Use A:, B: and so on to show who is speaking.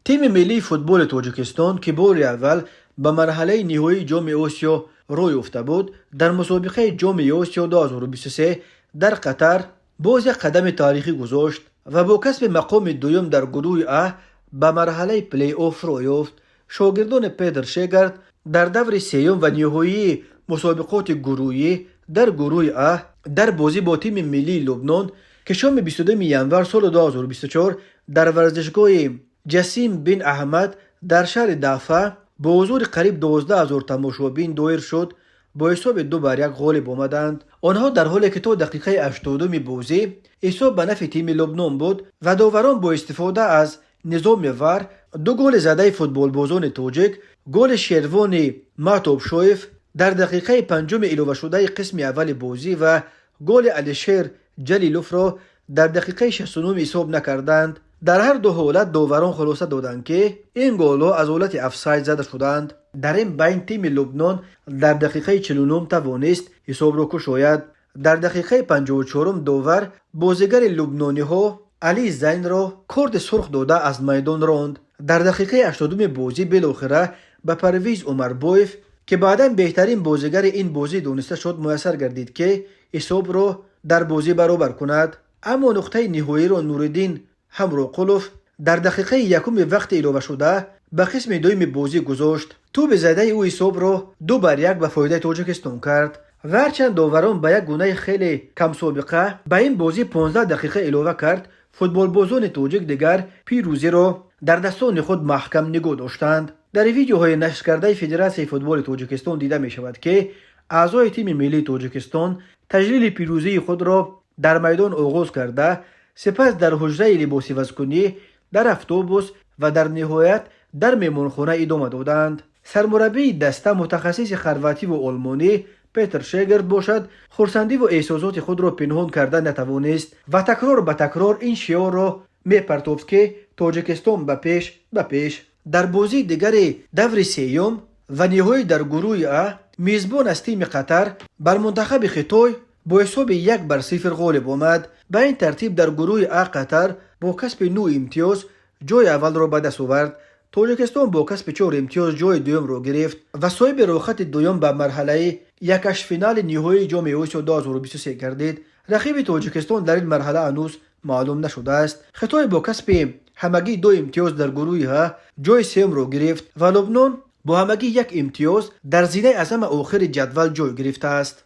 A: تیم ملی فوتبال تاجیکستان که بار اول به مرحله نهایی جام آسیا روی افته بود، در مسابقه جام آسیا 2023 در قطر باز یک قدم تاریخی گذاشت و با کسب مقام دوم در گروه ا به مرحله پلی آف روی یافت. شاگردان پدر شگرد در دور سیوم و نهایی مسابقات گروهی در گروه ا در بازی با تیم ملی لبنان که شام 22 ینور سال 2024 در ورزشگاه جسیم بن احمد در شهر دافع با حضور قریب 12,000 تماشابین دایر شد، با حساب 2-1 غالب آمدند. آنها در حالی که تا دقیقه 80 بازی حساب به نفع تیم لبنان بود و داوران با استفاده از نظام ور دو گل زده فوتبال بازان تاجیک، گل شیروان مهتاب شایف در دقیقه 5 اضافه شده قسم اول بازی و گل علیشیر جلیلوف را در دقیقه 69 حساب نکردند. در هر دو حالت داوران خلاصه دادند که این گل‌ها از حالت افساید زده شدند. در این بین تیم لبنان در دقیقه 49 توانست حساب را گشاید. در دقیقه 54 داور بازیگر لبنانی ها علی زین را کارت سرخ داده از میدان راند. در دقیقه 80 بازی بالاخره به پرویز عمربایف که بعدا بهترین بازیگر این بازی دانسته شد میسر گردید که حساب را در بازی برابر کند، اما نقطه نهایی را نورالدین همروقلوف در دقیقه یکم وقت اضافه شده به قسم دوم بازی گذاشت. توپ زده او حساب را 2-1 به فایده تاجیکستان کرد. و هرچند داوران به یک گونه خیلی کم سابقه به این بازی 15 دقیقه اضافه کرد، فوتبال بازان تاجیک دیگر پیروزی را در دستان خود محکم نگاه داشتند. در ویدیوهای نشر کرده فدراسیون فوتبال تاجیکستان دیده می شود که اعضای تیم ملی تاجیکستان تجلیل پیروزی خود را در میدان آغاز کرده، سپس در حجره لباس عوض‌کنی، در اتوبوس و در نهایت در مهمانخانه ادامه دادند. سرمربی دسته متخصص خرواتی و آلمانی پتر شگرد باشد خرسندی و احساسات خود را پنهان کرده نتوانست و تکرار به تکرار این شعار را میپرتافت که تاجیکستان به پیش. در بازی دیگر دور سیوم و نهایی در گروه ا میزبان از تیم قطر بر منتخب خطای با حساب 1-0 غالب آمد. به این ترتیب در گروه ا قطر با کسب 9 امتیاز جای اول را به دست آورد. تاجیکستان با کسب 4 امتیاز جای دوم را گرفت و صاحب راحت دوم به مرحله یکش فینال نهایی جام آسیا 2023 گردید. رقیب تاجیکستان در این مرحله هنوز معلوم نشده است. خطای با کسب همگی 2 امتیاز در گروه ها جای سوم را گرفت و لبنان با همگی 1 امتیاز در زینه اعظم آخر جدول جای گرفته است.